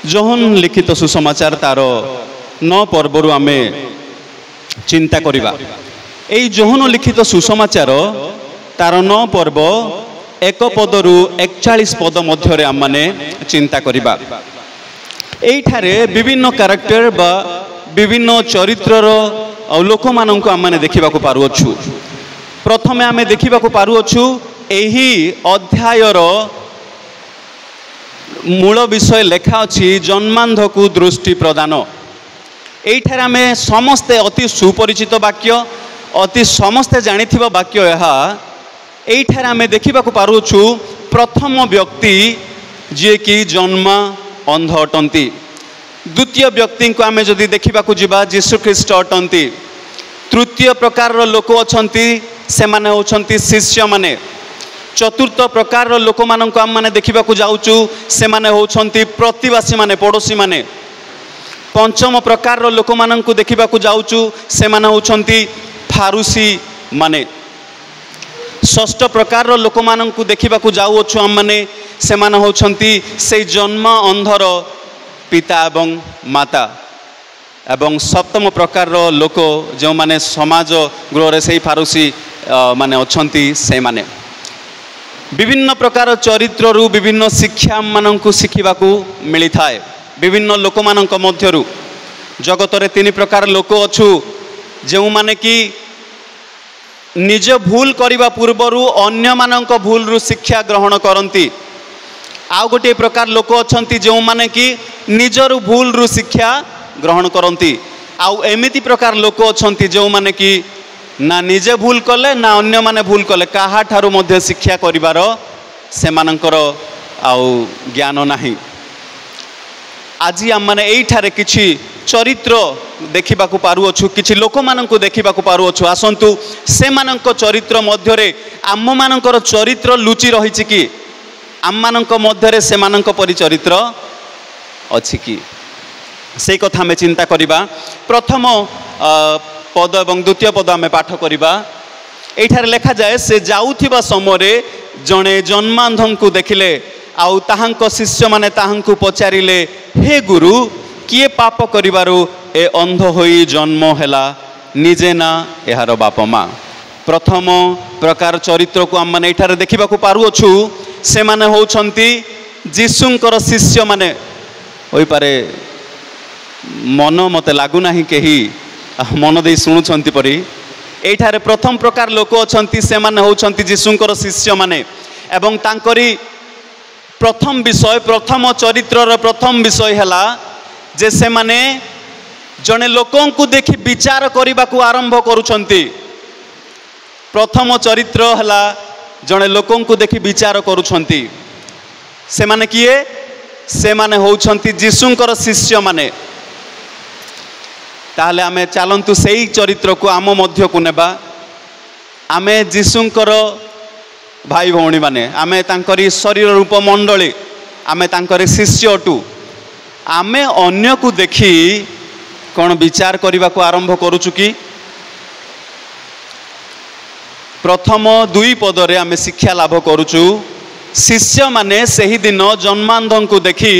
Johan लिखित सुसमाचार तार 9 पर्वरु आमे चिंता करिबा। एई जोहन लिखित सुसमाचार तार 9 पर्व 1 पदरु 41 पद मध्यरे आम माने चिंता करिबा। एइठारे विभिन्न कैरेक्टर बा विभिन्न चरित्रर लोक माननकु आम माने देखिबाकु पारुअछु। प्रथमे आमे देखिबाकु पारुअछु एही अध्यायर मूल विषय लेखा अछि जन्मांधकु दृष्टि प्रदान। एइठारे आमे समस्ते अति सुपरिचित वाक्य अति समस्ते जानिथिबा वाक्य यहा। एइठारे आमे देखिबाकु पारुछु प्रथम व्यक्ति जे कि जन्म अंध अटंती। द्वितीय व्यक्ति को आमे जदि देखिबाकु जिबा यीशु ख्रीष्ट अटंती। तृतीय प्रकार लोक अछंती से माने होछंती शिष्य माने। चतुर्थ प्रकार लोक मानक आम माने देखिबाकु जाउचु से माने होछंती प्रतिवासी माने पड़ोसी माने। पंचम प्रकार लोक मानक देखिबाकु जाउचु से माने होछंती फारुसी माने। षष्ठ प्रकार लोक मानक देखिबाकु जाउछु आम माने से माने होछंती से जन्म अंधर पिता एवं माता। एवं सप्तम प्रकार लोक जो माने समाज गृह से फारुसी माने अछंती से माने। विभिन्न प्रकार चरित्र रु विभिन्न शिक्षा माननकु शिखिबाकू मिली थाए। विभिन्न लोक माननक मध्यरु जगत रे 3 प्रकार लोक अछु जे माने कि निज भूल करिबा पूर्वरु अन्य माननक भूल रु शिक्षा ग्रहण करंती। आउ गोटे प्रकार लोक अछंती जे माने कि निजरु भूल रु शिक्षा ग्रहण करंती। आउ एमिति प्रकार लोक अछंती जे माने कि ना निजे भूल कले ना अन्य माने भूल कले काहा ठारू मध्य शिक्षा करिवार से मानकर आउ ज्ञान नाही। आज आम माने एइठारे किछि चरित्र देखिबाकू पारुअछु किछि लोक माननकु देखिबाकू पारुअछु। आसंतु से माननक चरित्र मध्यरे आम मानकर चरित्र लुचि रहिछि कि आम माननक मध्यरे से माननक परि चरित्र अछि कि से कथा हमें चिंता करिबा। प्रथम पद एवं द्वितीय पद आमे पाठ करिबा। एठारे लेखा जाए से जाउथिबा समय जणे जन्मांधंकु देखिले आउ ताहांक शिष्य माने ताहांकु पचारिले हे गुरु किए पाप करिवारु ए अंध होई जन्म हैला निजे ना एहार बाप माँ। प्रथम प्रकार चरित्र को आम माने एठारे देखिबाकू पारुअछु से माने होउछंती जीशुंकर शिष्य माने होई पारे मन मते लागु नाही केही मन दे शुणुंट परी। एठारे प्रथम प्रकार लोक अछंती से माने होउछंती जीशुंकर शिष्य माने एवं तांकरी प्रथम विषय प्रथम चरित्रर प्रथम विषय हैला जे से माने जने लोकों को देखि विचार करने को आरंभ करुछंती। प्रथम चरित्र हैला जने लोकों को देखि विचार करुछंती से माने किए से माने होउछंती जीशुंकर शिष्य माने। ताहले आमे चालंतु सेई चरित्र को आम मध्य को नेबा। आमे जीशुंकर भाई भौणी माने आमे तांकरी शरीर रूप मंडली आमे तांकरी शिष्य अटू। आमे अन्य को देखी कौन विचार करने को आरंभ करुचु कि प्रथम 2 पदरे आमे शिक्षा लाभ करुचु। शिष्य माने सही दिन जन्मांधं को देखी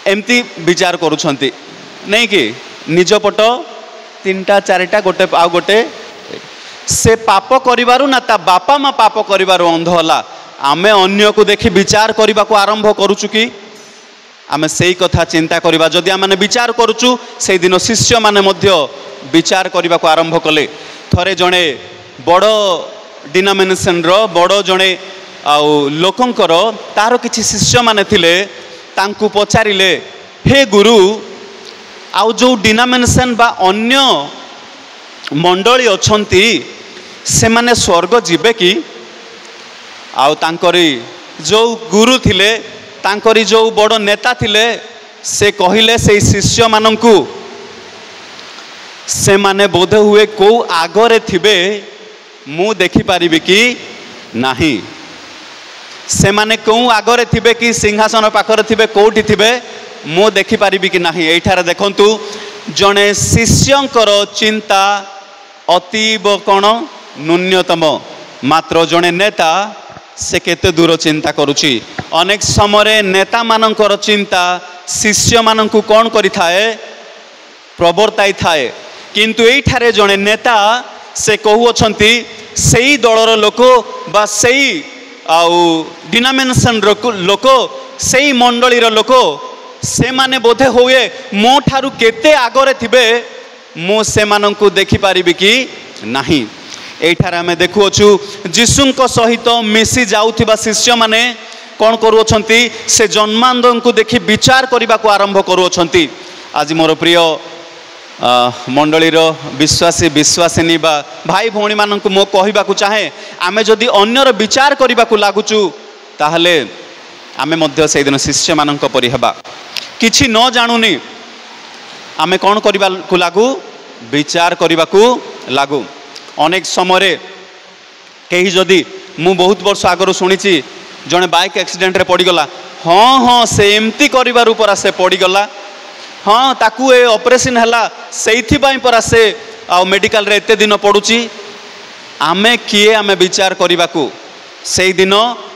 एमती विचार करुछंती नहीं कि निज पट 3टा 4टा गोटे आउ गोटे से पाप करिवारु ना ता बापा माँ पाप करिवारु अंध होला। आमे अन्य को देखी विचार करने को आरंभ करुचु कि आमे सेई कथा चिंता करिबा। जदि आमे विचार करुचु से दिन शिष्य माने मध्य विचार करने को आरंभ कले। थरे जणे बड़ डिनोमिनेशन रो बड़ जणे आउ लोकंकर तार किछि शिष्य माने थिले तांकु पचारिले हे गुरु आउ जो डिनोमिनेशन बा अन्य मंडली अछंती से माने स्वर्ग जीवे कि आउ तांकरी जो गुरु थिले तांकरी जो बड़ नेता थिले से कहिले से शिष्य मानंकु से माने बोध हुए को आगरे थिबे मु देखि पारिबि कि नाही। से माने को आगरे थिबे कि सिंहासन पाखरे थिबे कोठी थिबे मु देखि पारिबि कि नाही। एठारे देखंतु जणे शिष्यंकर चिंता अतीब कोण न्यूनतम मात्र जणे नेता से केते दूर चिंता करुची। अनेक समय नेता मानकर चिंता शिष्य माननकु कौन करि थाए प्रवर्ताई थाए किंतु एठारे जने नेता से कहउछंती सेई दलर लोक बा सेई आउ डिनोमिनेशन लोक सेई मंडलीर लोक से माने बोधे होए मो ठारू केते आगरे थिबे मो से माननकु देखि पारिबि कि नाही। एठारे आमे देखुअछु जीशुंको सहित मिसी जाउथिबा शिष्य माने कौन करुछंती से जन्मांधको देखि विचार करने को आरंभ करुछंती। आज मोर प्रिय मंडलीर विश्वासी विश्वासिनी बा भाई भौणी माननकु मो कहबाकू चाहे आमे जदि अन्यर विचार करने को लागुचु ताहले आमे मध्य से दिन शिष्य माननक परि हेबा किछि न जानुनी आमे कौन करबा को लागू विचार करने को लागू। अनेक समय कहीं जदि मु बहुत वर्ष आगर शुणी जड़े बाइक एक्सीडेंट रे पड़गला हाँ हाँ से एमती कर परा से पड़गला हाँ ताकू ए ऑपरेशन है से परा से आ मेडिकल रे एते दिन पड़ुची आमे किए आमे विचार करने को से दिन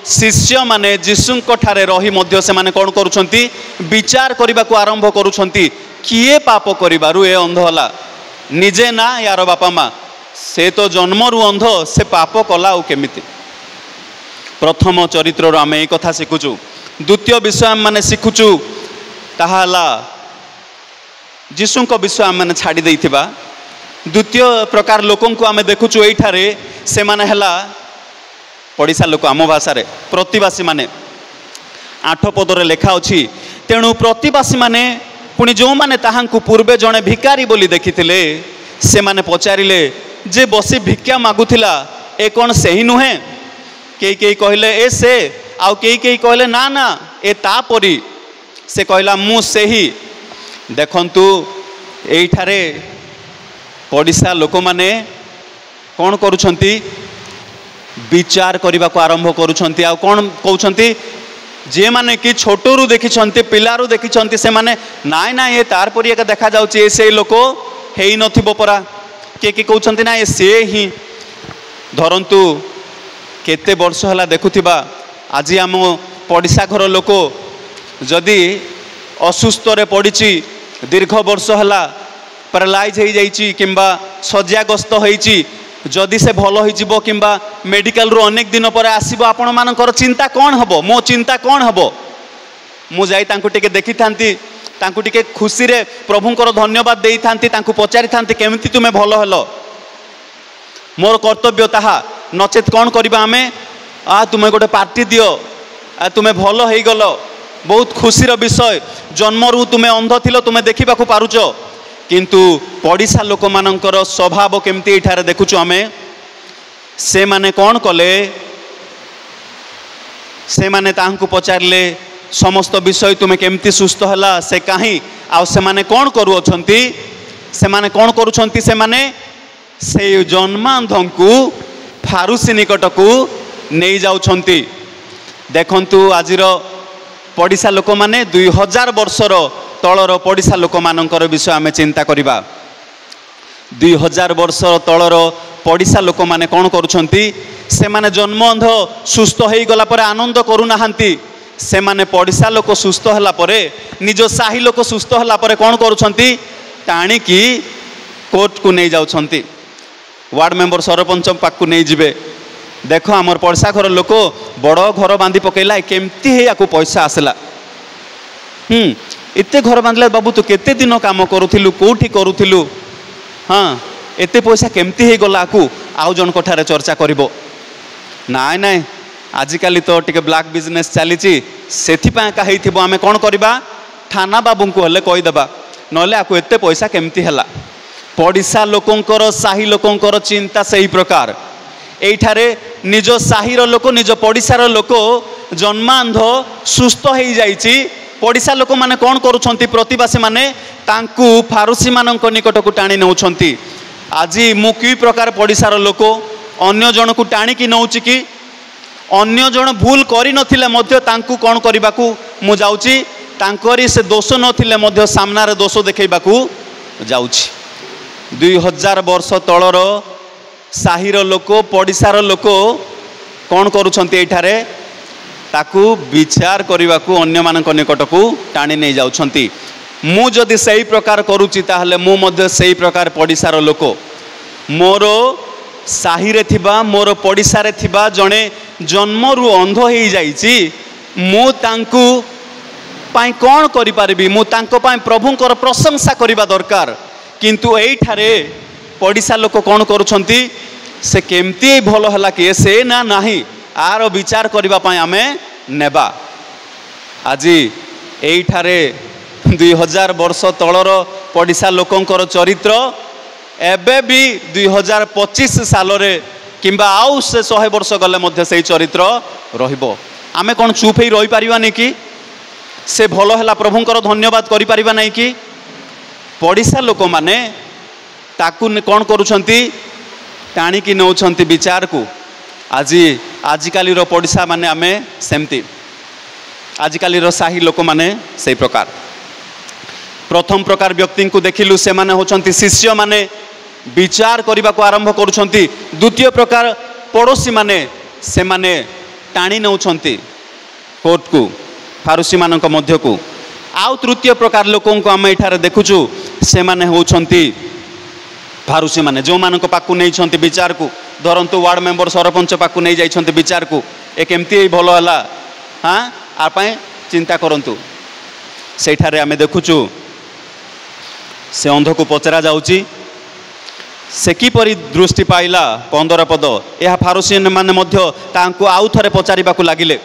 शिष्य माने जीशुंको ठारे रही मध्य से माने कौन करुछंती विचार करने को आरंभ करुछंती किए पाप करिबारु ए अंध होला निजे ना यार बापा माँ से तो जन्मरु अंध से पाप कला और केमिति। प्रथम चरित्र आम ये कथा शिखुचु द्वितीय विषय आम मैंने शिखुचु ताहाला जीशुंको विषय आम मैंने छाड़ी देइथिबा। द्वितीय प्रकार लोकं को आम देखुचु एठारे से माने हला पड़िशा लोक आम भाषा रे प्रतिवासी माने 8 पदरे लेखा अछि तेणु प्रतिवासी माने पुणी जो माने ताहांकु पूर्वे जणे भिकारी बोली देखिथिले से माने पचारिले जे बसी भिक्षा मागुथिला ए कौन सही नुहे कई कई कहले ए से आउ कई कई कहले ना ना ए तापरी से कहला मु सही। देखंतु एठारे पड़िशा लोक माने कौन करुछंती विचार करने को आरंभ करुछंती आ कौन कहउछंती जे माने कि छोटरू देखिछंती पिलारू देखिछंती से माने नाय ना ये तार परी एक देखा जाउची ए से लोक हेई नथिबो परा के कहउछंती ना ए से ही धरंतु केते वर्ष हला देखुथिबा आज आम पड़िशा घर लोक जदि असुस्थ रे पड़िची दीर्घ वर्ष हला पैरालाइज हो जाइची किंबा शଯ୍याग्रस्त होइची जदि से भल हो किंबा मेडिकल रू अनेक दिन पर आसीबो आपण मानकर चिंता कौन हबो मो चिंता कौन हबो मु जाई तांको टिके देखि थांती तांको टिके खुशी रे प्रभुंकर धन्यवाद देई थांती तांको पचारि थांती केमिति तुमे भल हेलो मोर कर्तव्य ताहा नचेत कौन करबा आमे आ तुमे गोटे पार्टी दियो आ तुमे भल हेई गलो बहुत खुशीर विषय जन्मरू तुमे अंध थिलो तुमे देखिबा को पारुचो किंतु पड़िशा लोक मानकर स्वभाव केमती एठारे देखुचु आमे से माने कौन कले से माने तांको पचारले समस्त विषय तुमे केमती सुस्थ हला से काहे आ से माने कौन करू अछंती से माने कौन करूछंती से माने से जन्मांधंकु फारुसी निकटकू नहीं जाउछंती। देखंतु आजिर पड़िशा लोक माने 2000 वर्षर तलर पड़िशा लोक मानकर विषय आमे चिंता करिबा। 2000 वर्ष तलर पड़िशा लोक माने कौन करुछंती से माने जन्म अंध सुस्थ हो गला पर आनंद करू नाहंती से माने पड़िशा लोक सुस्थ हला परे निज साही लोक सुस्थ हला परे कौन करुछंती टाणी की कोर्ट को नहीं जाउछंती वार्ड मेंबर सरपंच पाक नहीं जिबे देख आमर पड़िशा घर लोक बड़ घर बांधी पकेला केमती है याकू पैसा आसला एते घर बांधला बाबू तू केते दिन काम करुथिलु कोठी करुथिलु हाँ एते पैसा केमती है गला आकू आउ जन कोठारे चर्चा करिवो नाय नाय आजिकाली तो टिके ब्लैक बिजनेस चलीची सेथिपा का हेइथिबो आमे कोन करबा थाना बाबू को हले कहि देबा नले आकू एते पैसा केमती हला। पड़िशा लोकंकर साही लोकंकर चिंता सही प्रकार एठारे निज साहीर लोक निज पड़िशार लोक जन्मांध सुस्थ हो जाइची पड़िशा लोक माने कौन करुछंती प्रतिवासी माने तांकू फारुसी मानक निकट को टाणी नौछंती। आज मु कि प्रकार पड़िशार लोक अन्य जन को टाणी की नौची कि अन्य जन भूल करि नथिले मध्य तांकू कौन करिबाकू मु जाउची तांकरी से दोष नथिले मध्य सामना रे दोष देखैबाकू जाउची। 2000 वर्ष तलर साहीर लोक पड़िशार लोक कौन करुछंती एठारे ताकू विचार करने को अन्य मान निकट को टाणी नहीं जाउछंती। मु जदि सही प्रकार करुच्ची ताहले मु मध्य सही प्रकार पड़िशार लोक मोर साही रे थिबा मोर पड़िशा रे थिबा जणे जन्मरु अंध हो जाइछि मु तांकू पाई कौन करि पारिबी मु तांको पाई प्रभुंकर प्रशंसा करिबा दरकार। किंतु एइठारे पड़िशा लोक कौन करुछंती से केमती भल हला कि से ना नाही आर विचार करबा पाई आमे नेबा। आज एइठारे 2000 वर्ष तलर पड़िशा लोकंकर चरित्र एबे भी 2025 साल रे किंबा आउ से 100 वर्ष गले मध्य से चरित्र रहिबो। आमे कौन चुप ही रही पारिबा नहीं कि से भल है प्रभुंकर धन्यवाद करि पारिबा नहीं कि पड़िशा लोक माने ताकू कौन करुछंती टाणिकी नौछंती विचार को। आज आजिकाली रो पड़िशा माने आमे सेमती आजिकाली रो साही लोक माने से प्रकार। प्रथम प्रकार व्यक्ति को देखिलु से माने होछंती शिष्य माने विचार करने को आरंभ करुछंती। द्वितीय प्रकार पड़ोशी माने से माने टाणी नौछंती कोर्ट को फारूसी मानक मध्य को। आउ तृतीय प्रकार लोकों को आम एठारे देखुचु से माने होछंती फारूसी माने जो मानक पाकु नहीं छंती विचार को धरंतु वार्ड मेंबर सरपंच पाकु नहीं जाइछंती विचार को ए केमती भलो हला हाँ आपाए चिंता करंतु। सेठारे आमे देखुचु से अंध को पचरा जाउची से किपरि दृष्टि पाइला 15 पद यह फारूसी माने मध्य तांको आउ थरे पचारिबाकू लागिले।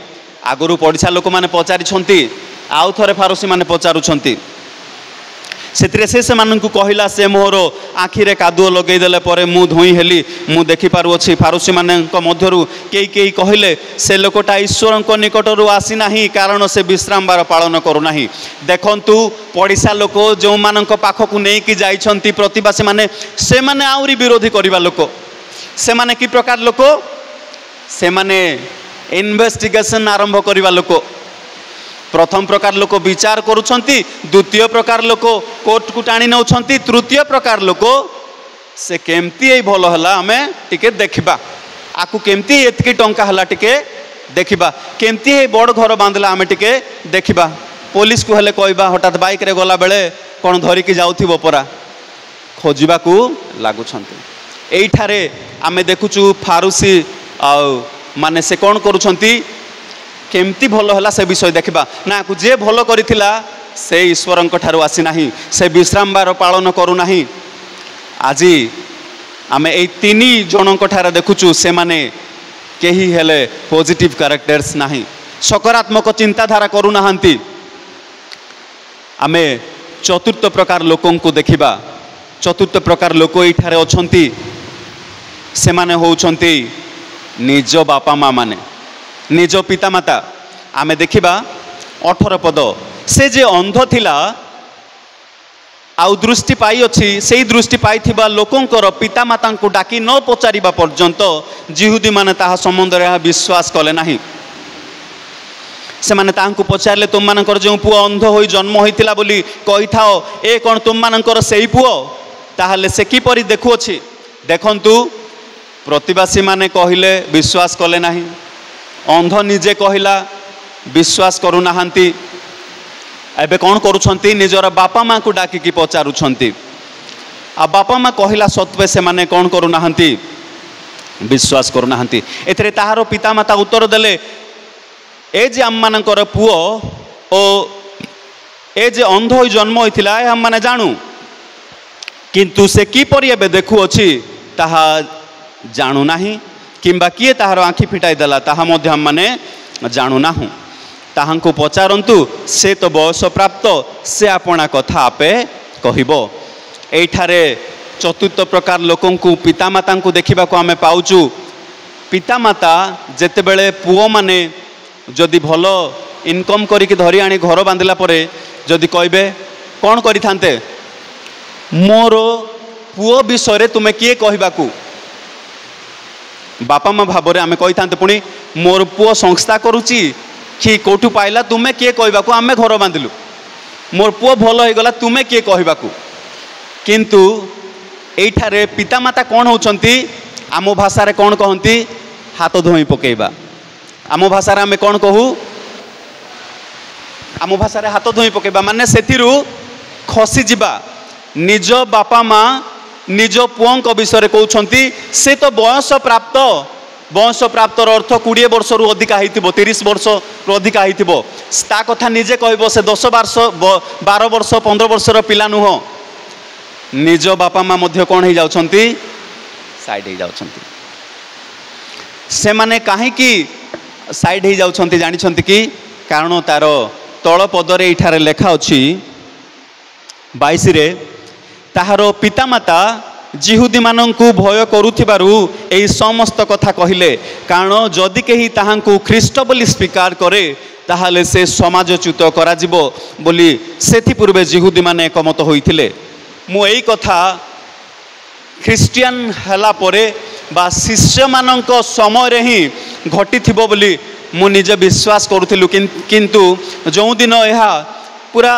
आगुरु पड़िशा लोक माने पचारिछंती आउ थरे फारूसी माने पचारुछंती। सेतिरे से माननकु कहिला से मोर आखिरे कादुओ लगेई देले परे मु धोई हेली मु देखि पारु अछि। फारूसी माननक मध्यरु केई केई कहिले से लोकटा ईश्वरक निकटरु आसी नाही कारण से विश्राम बार पालन करू नाही। देखंतु पड़िशा लोक जो माननक पाखकु नै कि जाइछंती प्रतिबासी माने से माने आउरी विरोधी करिबा लोक से माने कि प्रकार लोक से माने इन्वेस्टिगेशन आरंभ करिबा लोक। प्रथम प्रकार लोक विचार करुछंती द्वितीय प्रकार लोक कोर्ट को टाणी नौछंती तृतीय प्रकार लोक से केमती ए भल हला आमे टिके देखिबा आकु केमती एतकी टंका हला टिके देखिबा केमती ए बड़ घर बांधला आमे टिके देखिबा। पुलिस को हेले कहबा हठात बाइक रे गला बेले कोन धरिकी जाउथिबो परा खोजिबा को लागुछंती। एइठारे आमे देखुचु फारूसी आ माने से कौन करुछंती केमती भल हला से विषय देखिबा ना को जे भल करिथिला से ईश्वरंक ठारू आसी नाही से विश्राम बार पालन करू नाही। आज आमे ए तीनी जनक ठारे देखुचु से माने केही हेले पॉजिटिव कैरेक्टर्स नाही सकारात्मक चिंताधारा करू नाहंती। आमे चतुर्थ प्रकार लोकों को देखिबा। चतुर्थ प्रकार लोक एठारे अछंती से माने होउछंती निज बापा माँ माने निज पिता माता। आमे देखिबा 18 पद से जे अंध थिला आउ दृष्टि पाई अछि सेही दृष्टि पाइथिबा लोकंकर पिता माता को डाकी न पचारिबा पर्यंत जिहुदी माने ताहा संबंध रे विश्वास कले नाही। से माने तांको पचारले तुम मानकर जो पुओ अंध होई जन्म होइतिला बोली कहि थाओ ए कोन तुम मानकर सेही पुओ ताहाले से किपरि देखु अछि। देखंतु प्रतिवासी माने कहिले विश्वास कले नाही अंध निजे कहिला विश्वास करू नाहंती। एबे कौन करुछंती निजर बापा माँ को डाकिकी पचारुछंती आ बापा माँ कहिला सत्वे से माने कौन करू नाहंती विश्वास करू नाहंती। एथरे ताहारो पिता माता उत्तर देले ए जे आम मानकर पुओ ओ ए जे अंध होई जन्म होइथिला हम माने जानू किंतु से किपरि एबे देखु अछि ताहा जानू नाही किंबा किए ताहार आँखि फिटाई देला ताहा मध्य हम माने जानू नाहु। ताहांको पचारंतु से तो बयस प्राप्त से आपणा कथा आपे कहिबो। एठारे चतुर्थ प्रकार लोकों को पिता माता को देखा आम पाचु। पिता माता जेतेबेले पुओ माने जदि भल इनकम करिक धरी आनी घर बांधिला परे जदि कहबे कौन करि थांते मोर पुओ विषय तुमे किए कहबाकू बापा माँ भाव में आम कही था पुणी मोर पुओ संस्था करुच्ची कि कौटू पाइला तुमे किए कहबाकू आम घर बांधिलु मोर पुओ भल हो गला तुमे किए कहबाकू। किंतु एठारे पिता माता कौन होचंती आम भाषा रे कौन कहती हाथ धोई पकेबा आम भाषा आम कौन कहू आम भाषा हाथ धोई पकेबा माने सेथिरु खसी जिबा निज बापा माँ निज पुओं विषय कहते से तो बयस प्राप्तर अर्थ 20 वर्ष रु अधिका हो 30 वर्ष रु अधिका हो कथा निजे कह से 10 वर्ष 12 वर्ष 15 वर्षर पिला नुह निज बापा माँ मध्य कौन हो जाउछंती साइड हो जाउछंती से माने कहीं साइड हो जाउछंती जानिछंती कि कारण तार तल पदरे इठारे लेखा अछि 22 रे ताहार पितामाता जिहुदी मानंकु भय करुथिबारु एई समस्त कथा कहिले कारण जदि केही ताहांकु ख्रीष्ट बोली स्वीकार करे ताहाले से समाजच्युत करा जिवो बोली सेथि पूर्वे जिहुदी माने एकमत होइथिले मु एई कथा ख्रिस्टियन हला परे बा शिष्य मानंक समय रे ही घटी थिबो बोली मु निजे विश्वास करुथिलु किंतु जो दिन यह पूरा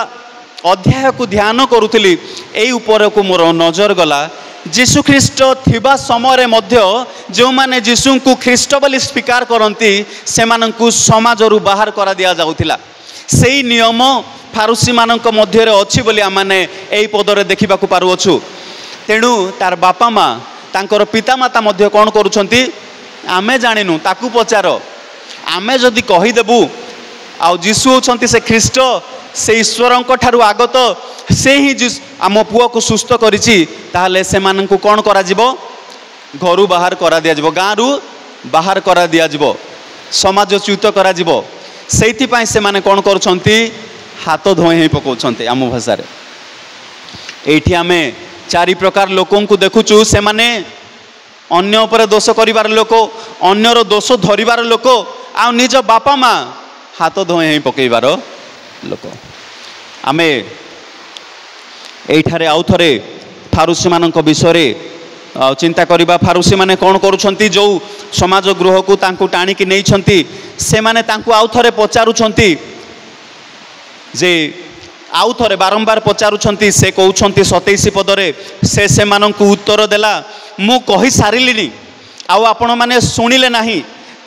अध्याय को ध्यान करुथिली एई ऊपर को मोर नजर गला जीशु ख्रीष्ट थिबा समय मध्य जो माने जीशु को ख्रीष्ट बोली स्वीकार करती से मानंकु समाजरू बाहर करा दिया जाउथिला सेई नियम फारूसी मानंक मध्य रे अछि बोली आमाने एई पदरे देखिबा को पारु अछु तेणु तार बापा माँ तांकर पितामाता मध्य कौन करुछंती आमे जानिनु ताकू पचार आमे जदि कहीदेबू आ जीशु होछंती से ख्रीष्ट से ईश्वरंक ठारू आगत से ही आम पुओ को सुस्थ करिछि ताहले से मानंकु कौन करा जिवो घरु बाहर करा दिया जिवो गाँरु बाहर करा दिया जिवो समाजच्युत करा जिवो सेइथि पई से माने कौन करुछंती हाथ धोई ही पकाउछंती आम भाषा रे एठी आमे 4 प्रकार लोकों को देखुचु से माने अन्य उपरे दोष करिवार लोक अन्यर दोष धरिवार लोक आ निज बापा माँ हाथ धोई ही पकेइबार लोक आमे एठारे आउ थरे फारूसी मानक विषय चिंता करिबा फारूसी माने कौन करुछंती जो समाज गृह को तांकु टाणिकी नैछंती से माने तांकु आउ थरे पचारुछंती जे आउ थरे बारंबार पचारुछंती से कहउछंती 27 पदरे से मानंकु उत्तर देला मु कहि सारिलिनी आउ आपण माने सुनिले नाही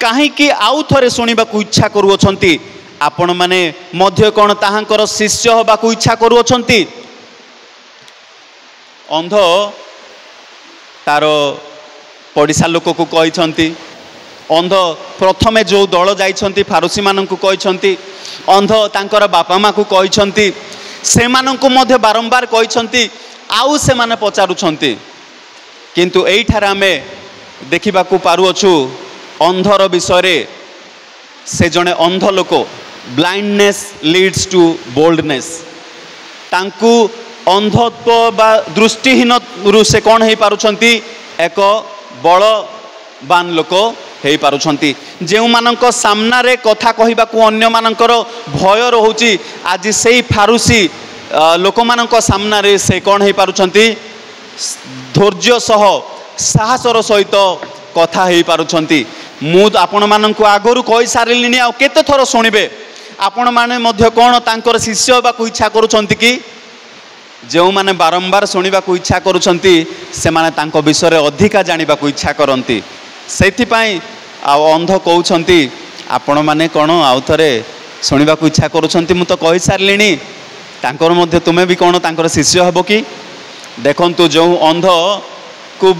काहे कि आउ थरे सुनिबा को इच्छा करूछंती आपण माने मध्य कोन ताहांकर शिष्य होबा को इच्छा करूछंती अंध तार पड़िशा लोक को कहिछंती अंध प्रथमे जो दल जाइछंती फारूसी मानंकु कहिछंती अंध तांकर बापा माँ को कहिछंती से मानंकु मध्य बारंबार कहिछंती आउ से माने पचारुछंती किंतु एइठार आमे देखिबा को पारु अछु अंधर विषय रे से जने अंध लोक ब्लाइंडनेस लीड्स टू बोल्डनेस तांकु अंधत्व बा दृष्टिहीन रु से कौन हो पारुछंती एक बलवान लोक हो पारुछंती जो मानक सामना रे कथा कहबा को अन्य मानकर भय रहुची आज से फारूसी लोक मानक सामना रे से कौन हो पारुछंती धैर्य सह साहसर सहित कथा हो पारुछंती मु आपण मानक आगरू कहि सारिलिनी आ केते थर सुनिबे आपण माने मध्य कौन तांकर शिष्य होबा को इच्छा करुछंती कि जो माने बारंबार सुनिबा को इच्छा करुछंती से माने तांको विषय अधिका जानिबा को इच्छा करंती सेथि पई आ अंध कहउछंती आपण माने कोन आउ थरे सुनिबा को इच्छा करुछंती मु तो कहि सारलिनी तांकर मध्य तुमे भी कोन तांकर शिष्य हबो कि देखंतु जो अंध को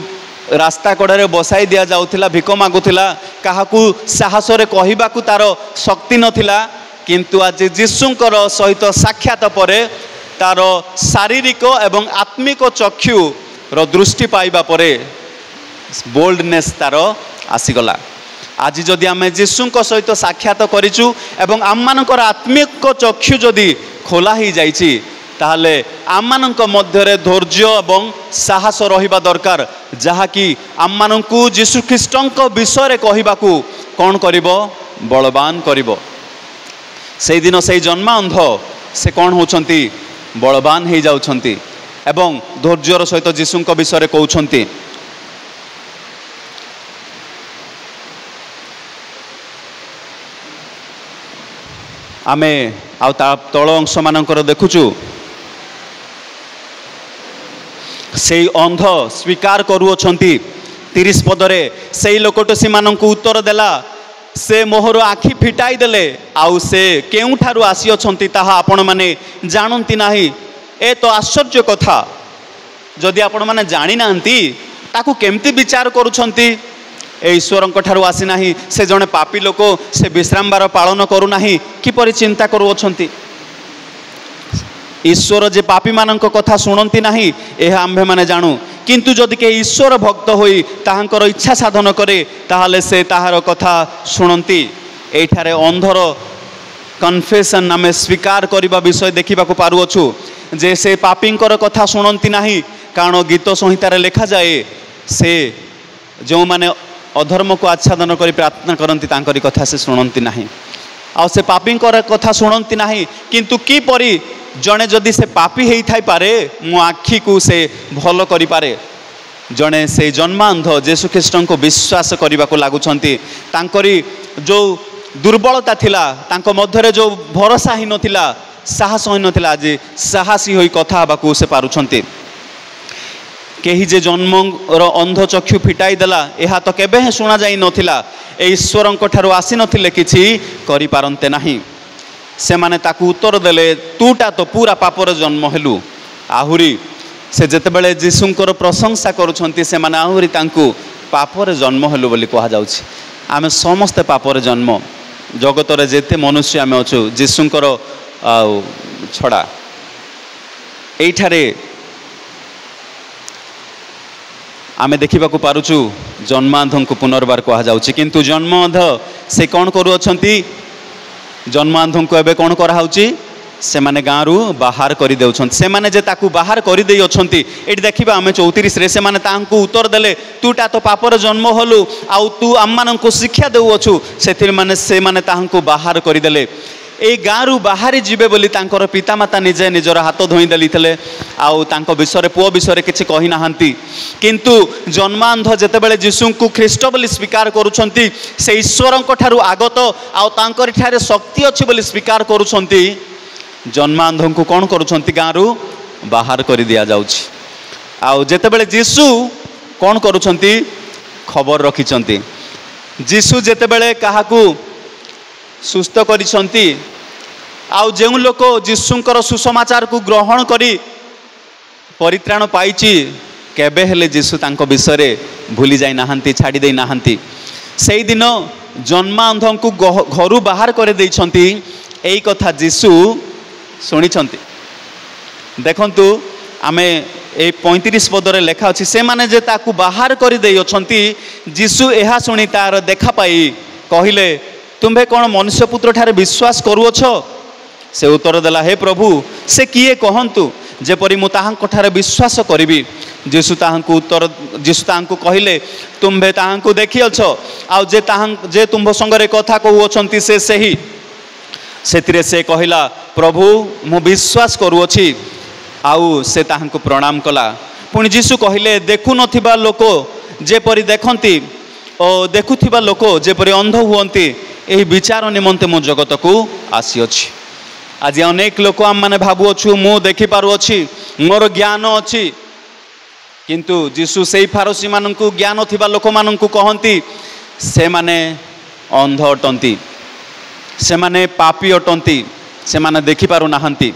रास्ता कड़े बसाई दिया जाउथिला भिक मागुथिला काहाकू साहस रे कहबा को तार शक्ति नथिला किंतु आज जीशुंकर सहित साक्षात परे तार शारीरिक एवं आत्मिक चक्षु रो दृष्टि पाइबा परे बोल्डनेस तार आसीगला आज जदि आम जीशुंक सहित साक्षात करिचु एवं आम मानकर आत्मिक चक्षु जदि खोला ही जाइछि ताहले आम मानक मध्य धैर्य एवं साहस रहिबा दरकार जहाँकि आम मानकु जीशु ख्रीष्टंक विषय कहबा को कौन करिबो बलवान करिबो से दिन से जन्मा अंध से कौन होचंती बलवान हो जाउछंती एवं धैर्यर सहित जीशुंक विषय कहउछंती आमे आउ तल अंश मानकर देखुचु से अंध स्वीकार करुअछंती 30 पदरे से लोकट से मानंकु उत्तर देला से मोहर आखि फिटाई देले आउ से केउठारु आसी अछंती ताहा आपण माने जानंती नाही। ए तो आश्चर्य कथा, जदि आपण माने जानी नांती ताकू केमती विचार करूछंती। ए ईश्वरंक ठारु आसी नाही, से जने पापी लोक, से विश्रामबार पालन करू नाही, किपरि चिंता करू अछंती। ईश्वर जे पापी मानक कथा शुणती नाही यह आम्भे माने जानू, किंतु जदि के ईश्वर भक्त होई ताहांकर इच्छा साधन करे ताहाले से ताहार कथा शुणती। एठारे अंधर कन्फेशन आमे स्वीकार करिबा विषय देखिबा को पारुअछु जे से पापींकर कथा शुणती नाही, कारण गीत संहितार लेखा जाए से जो माने अधर्म को आच्छादन करी प्रार्थना करती तांकरी कथा से शुणती नाही। आ से पापींकर कथा शुणती नाही, किंतु की परी जड़े जदि से पापी हेई थाई पारे मो आखि को से भल करि पारे। जड़े से जन्मांध जेसु ख्रीष्ट को विश्वास करने को लगुंट, तांकरी जो दुर्बलता थिला तांको मध्यरे जो भरोसा ही नथिला, साहस ही नथिला, आज साहसी होई कथा हबाकू से पारुछंती। केही जे जन्मर अंध चक्षु फिटाई देला यह तो केबे शुणा जाई नथिला, ए ईश्वरंक ठारु आसी नथिले किछि करि पारंते नाही। से माने ताकू उत्तर देले तूटा तो पूरा पापर जन्म हेलु। आहुरी से जेतेबेले जीशुंकर प्रशंसा करुछंती से माने आहुरी तांकू पापर जन्म हेलु बोली कहा जाउछि। आमे समस्ते पापर जन्म, जगतरे जेते मनुष्य आमे अछु जीशुंकर छड़ा। एइठारे आमे देखिबा को पारुछु जन्मांध को पुनर्बार कहा जाउछि, किंतु जन्मांध से कौन करू अछंती? जन्मांध को एबे कौन कराउछि? से माने गाँरु बाहर कर देउछंती। से माने जे ताकू बाहर कर देई अछंती। एठी देखिबा आमे 34 रे से माने तांकू उत्तर देले तूटा तो पापर जन्म हलु आउ तू आम को शिक्षा देउ अछु, सेथिर माने से माने तांकू बाहर कर देले। ए गाँरु बाहर जीवे बोली तांकर पितामाता निजे निजर हाथ धोई देलिथिले, आउ तांको विषय पुओ विषय किछि कहि नाहंती। किंतु जन्मांध जेतेबेले जीशुंकु ख्रीष्ट बोली स्वीकार करूछंती, से ईश्वरंक ठारु आगत आउ तांकर ठारे शक्ति अछि बोली स्वीकार करूछंती, जन्मांध को कौन करूछंती? गाँरु बाहर कर दिया जाउछि। आउ जेतेबेले जीशु कौन करूछंती? खबर रखिछंती। जीशु जेतेबेले काहाकू सुस्थ करिछंती, आउ जेउ लोक जीशुंकर सुसमाचार को ग्रहण करी परित्राण पाइछि, केबे हेले जीशु तांको विषय भूली जाई नाहंती, छाड़ी देई नाहंती। सेई दिन जन्मांध को घरु बाहर कर देइछंती, एई कथा जीशु शुणिछंती। देखंतु आमे ए 35 पदरे लेखा अछि, से माने जे ताकू बाहर कर देई अछंती। जीशु एहा सुनी तार देखा पाई कहिले, तुम्हे कौन मनुष्य पुत्र ठारे विश्वास करूअछ? से उत्तर देला, हे प्रभु से किए कहंतु जेपरि मु ताहांक ठारे विश्वास करिबी। जीशु ताहांकु कहिले, तुम्हे ताहांकु देखिअछ, आउ जे तुम्भ संगरे कथा कहउछंती से सही। सेतिरे से कहिला, प्रभु मु विश्वास करूअछि, आउ से ताहांकु प्रणाम कला। पुणी जीशु कहिले, देखु नथिबा लोक जेपरि देखंती ओ देखुथिबा लोक जेपरि अंध हुअंती, एही विचार निमंते मो जगत को आसी अछि। आज अनेक लोक आम माने भाबुअछु मु देखि पारुअछि, मोर ज्ञान अछि, किंतु जीशु सेई फारसी माननकु ज्ञान थिबा लोक माननकु कहंती से माने अंध अटंती, से माने पापी अटंती, से माने देखि पारु नाहंती।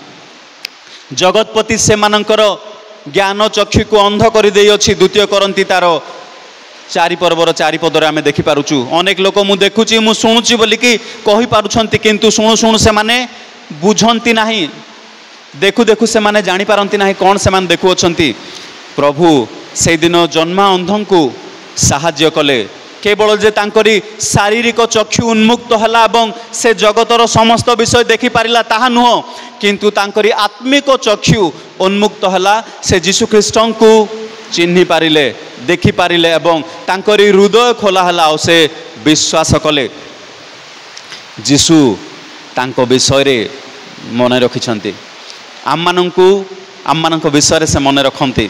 जगतपति से मानकर ज्ञान चक्षु को अंध कर देई अछि। द्वितीय करंती तार 4 पर्वर 4 पदरे आमे देखि पारुछु। अनेक लोक मु देखुची मु सुनुची बोलिकी कहि पारुछंती, किंतु शुणु शुणु से माने बुझंती नाही, देखु देखु से माने जानि पारंती नाही कोन से माने देखु अछंती। प्रभु से दिन जन्मा अंधं को साहाय्य कले, केवल जे तांकरी शारीरिक चक्षु उन्मुक्त हला एवं से जगतर समस्त विषय देखि पारिला ताहा नुह, किंतु तांकरी आत्मिक चक्षु उन्मुक्त हला। से यीशु ख्रीष्टन को चिन्हि पारिले, देखि पारिले एवं तांकरी हृदय खोला हला और से विश्वास कले। जीशु तांको विषय रे मने रखिछंती, आम मानक विषय से मने रखंती।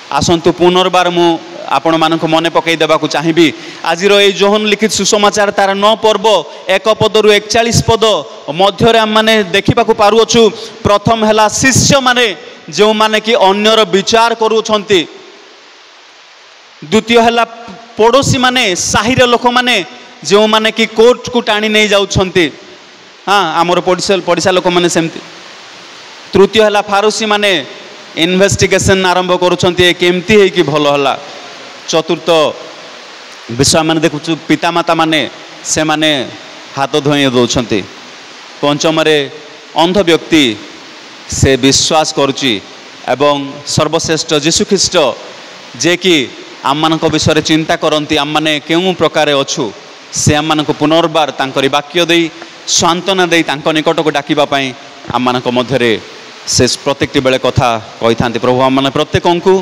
आसंतु पुनर्बार मु आपण मानक मने पकई देबा को चाहिबी। आजिर ए जोहन लिखित सुसमाचार तार 9 पर्व 1 पदरु 41 पद मध्यरे आम माने देखिबा को पारुअछु। प्रथम हला शिष्य माने जो माने कि अन्यर विचार करूछंती। द्वितीय हला पड़ोसी माने साहिर लोक माने जो माने कि कोर्ट को टाणी नहीं जाउछंती हाँ आमर पड़िशा लोक मैंने सेमती तृतीय है फारूसी माने इन्वेस्टिगेशन आरंभ करुँचे केमती है कि भल है चतुर्थ विषय मैंने देखु पितामाता माने से माने हाथ धोई दौरान पंचम अंध व्यक्ति से विश्वास करुच्ची एवं सर्वश्रेष्ठ जीशुख्रीष्ट जे कि आम मान विषय चिंता करती आम मैंने क्यों प्रकार अच्छु से आम मान पुनर्बार तांकरी वाक्य दे सांत्वना दे निकट को डाकिबाई आम मान मध्य से प्रत्येक बेले कथा कही था प्रभु आम मैंने प्रत्येक को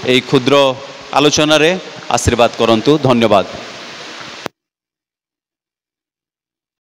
यही क्षुद्र आलोचन आशीर्वाद करंतु धन्यवाद।